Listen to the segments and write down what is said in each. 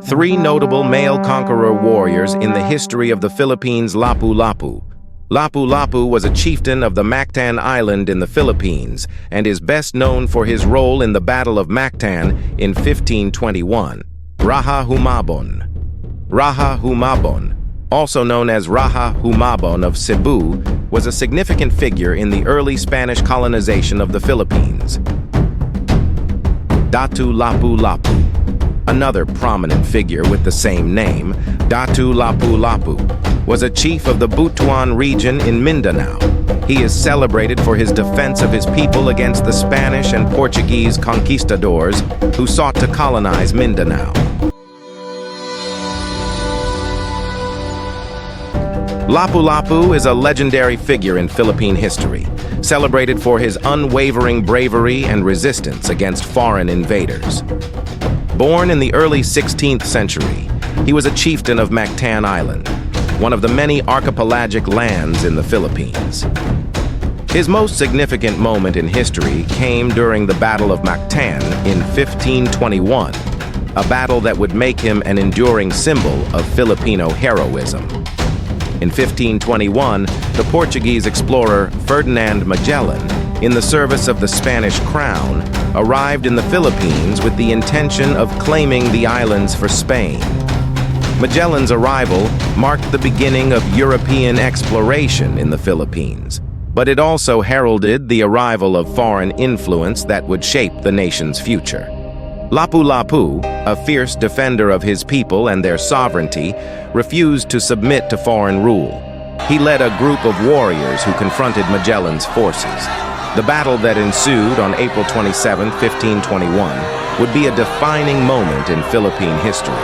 Three notable male conqueror warriors in the history of the Philippines. Lapu-Lapu. Lapu-Lapu was a chieftain of the Mactan Island in the Philippines and is best known for his role in the Battle of Mactan in 1521. Rajah Humabon. Rajah Humabon, also known as Rajah Humabon of Cebu, was a significant figure in the early Spanish colonization of the Philippines. Datu Lapu-Lapu. Another prominent figure with the same name, Datu Lapu-Lapu, was a chief of the Butuan region in Mindanao. He is celebrated for his defense of his people against the Spanish and Portuguese conquistadors who sought to colonize Mindanao. Lapu-Lapu is a legendary figure in Philippine history, celebrated for his unwavering bravery and resistance against foreign invaders. Born in the early 16th century, he was a chieftain of Mactan Island, one of the many archipelagic lands in the Philippines. His most significant moment in history came during the Battle of Mactan in 1521, a battle that would make him an enduring symbol of Filipino heroism. In 1521, the Portuguese explorer Ferdinand Magellan, in the service of the Spanish crown, arrived in the Philippines with the intention of claiming the islands for Spain. Magellan's arrival marked the beginning of European exploration in the Philippines, but it also heralded the arrival of foreign influence that would shape the nation's future. Lapu-Lapu, a fierce defender of his people and their sovereignty, refused to submit to foreign rule. He led a group of warriors who confronted Magellan's forces. The battle that ensued on April 27, 1521, would be a defining moment in Philippine history.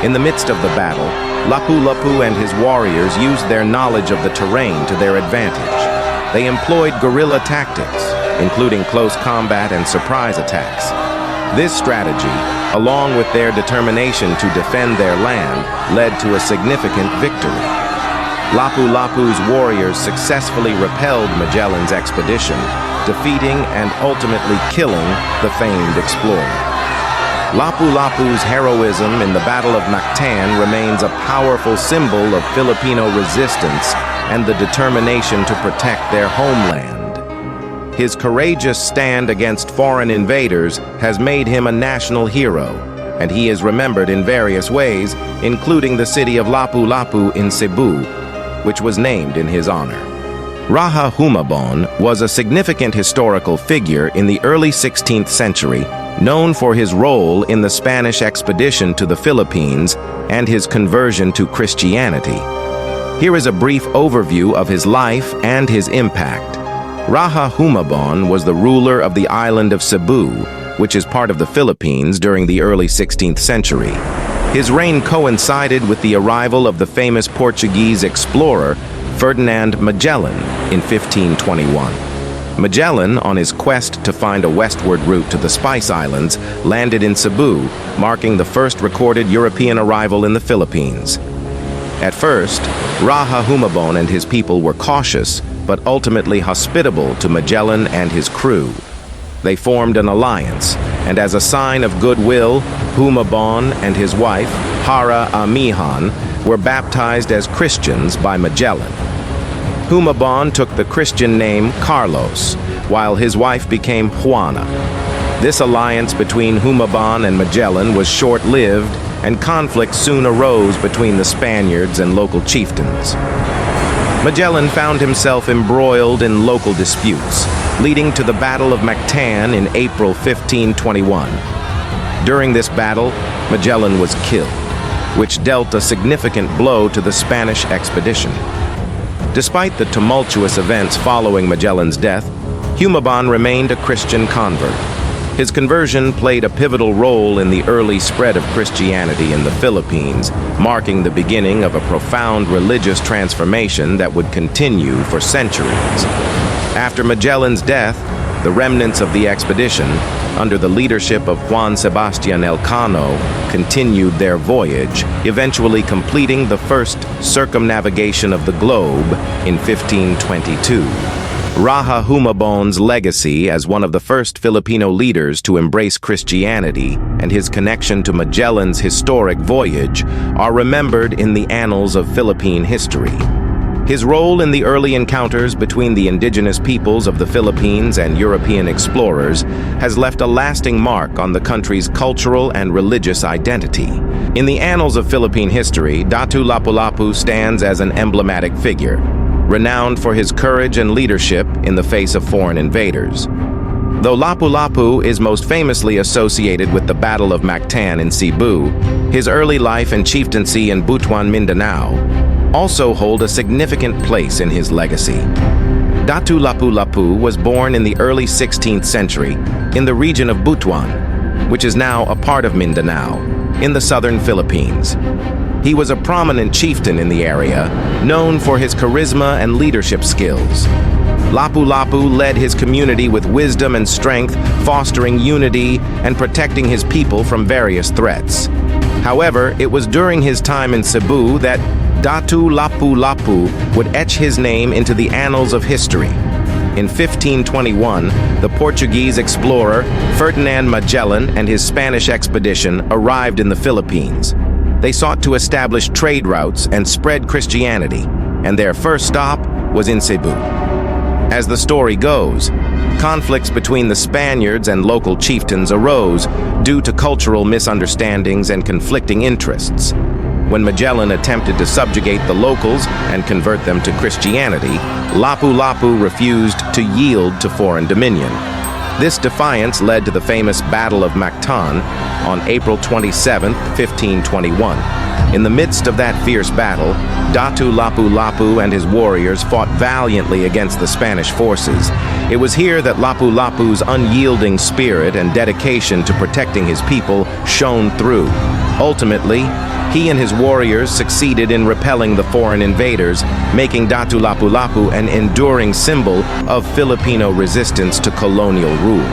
In the midst of the battle, Lapu-Lapu and his warriors used their knowledge of the terrain to their advantage. They employed guerrilla tactics, including close combat and surprise attacks. This strategy, along with their determination to defend their land, led to a significant victory. Lapu-Lapu's warriors successfully repelled Magellan's expedition, defeating and ultimately killing the famed explorer. Lapu-Lapu's heroism in the Battle of Mactan remains a powerful symbol of Filipino resistance and the determination to protect their homeland. His courageous stand against foreign invaders has made him a national hero, and he is remembered in various ways, including the city of Lapu-Lapu in Cebu, which was named in his honor. Rajah Humabon was a significant historical figure in the early 16th century, known for his role in the Spanish expedition to the Philippines and his conversion to Christianity. Here is a brief overview of his life and his impact. Rajah Humabon was the ruler of the island of Cebu, which is part of the Philippines during the early 16th century. His reign coincided with the arrival of the famous Portuguese explorer Ferdinand Magellan in 1521. Magellan, on his quest to find a westward route to the Spice Islands, landed in Cebu, marking the first recorded European arrival in the Philippines. At first, Rajah Humabon and his people were cautious, but ultimately hospitable to Magellan and his crew. They formed an alliance, and as a sign of goodwill, Humabon and his wife, Hara Amihan, were baptized as Christians by Magellan. Humabon took the Christian name Carlos, while his wife became Juana. This alliance between Humabon and Magellan was short-lived, and conflict soon arose between the Spaniards and local chieftains. Magellan found himself embroiled in local disputes, leading to the Battle of Mactan in April 1521. During this battle, Magellan was killed, which dealt a significant blow to the Spanish expedition. Despite the tumultuous events following Magellan's death, Humabon remained a Christian convert. His conversion played a pivotal role in the early spread of Christianity in the Philippines, marking the beginning of a profound religious transformation that would continue for centuries. After Magellan's death, the remnants of the expedition, under the leadership of Juan Sebastian Elcano, continued their voyage, eventually completing the first circumnavigation of the globe in 1522. Rajah Humabon's legacy as one of the first Filipino leaders to embrace Christianity and his connection to Magellan's historic voyage are remembered in the annals of Philippine history. His role in the early encounters between the indigenous peoples of the Philippines and European explorers has left a lasting mark on the country's cultural and religious identity. In the annals of Philippine history, Datu Lapu-Lapu stands as an emblematic figure, renowned for his courage and leadership in the face of foreign invaders. Though Lapu-Lapu is most famously associated with the Battle of Mactan in Cebu, his early life and chieftaincy in Butuan, Mindanao, also hold a significant place in his legacy. Datu Lapu-Lapu was born in the early 16th century in the region of Butuan, which is now a part of Mindanao, in the southern Philippines. He was a prominent chieftain in the area, known for his charisma and leadership skills. Lapu-Lapu led his community with wisdom and strength, fostering unity and protecting his people from various threats. However, it was during his time in Cebu that Datu Lapu-Lapu would etch his name into the annals of history. In 1521, the Portuguese explorer Ferdinand Magellan and his Spanish expedition arrived in the Philippines. They sought to establish trade routes and spread Christianity, and their first stop was in Cebu. As the story goes, conflicts between the Spaniards and local chieftains arose due to cultural misunderstandings and conflicting interests. When Magellan attempted to subjugate the locals and convert them to Christianity, Lapu-Lapu refused to yield to foreign dominion. This defiance led to the famous Battle of Mactan on April 27, 1521. In the midst of that fierce battle, Datu Lapu-Lapu and his warriors fought valiantly against the Spanish forces. It was here that Lapu-Lapu's unyielding spirit and dedication to protecting his people shone through. Ultimately, he and his warriors succeeded in repelling the foreign invaders, making Datu Lapu-Lapu an enduring symbol of Filipino resistance to colonial rule.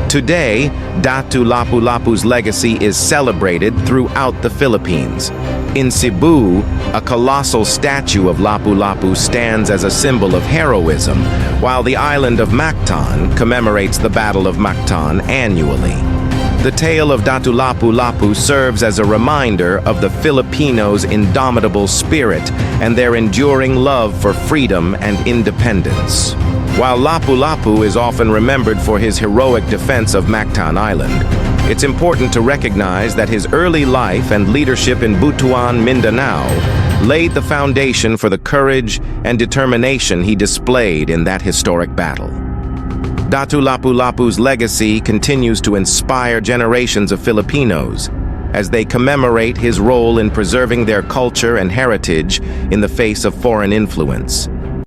Today, Datu Lapu-Lapu's legacy is celebrated throughout the Philippines. In Cebu, a colossal statue of Lapu-Lapu stands as a symbol of heroism, while the island of Mactan commemorates the Battle of Mactan annually. The tale of Datu Lapu-Lapu serves as a reminder of the Filipinos' indomitable spirit and their enduring love for freedom and independence. While Lapu-Lapu is often remembered for his heroic defense of Mactan Island, it's important to recognize that his early life and leadership in Butuan, Mindanao, laid the foundation for the courage and determination he displayed in that historic battle. Datu Lapu-Lapu's legacy continues to inspire generations of Filipinos as they commemorate his role in preserving their culture and heritage in the face of foreign influence.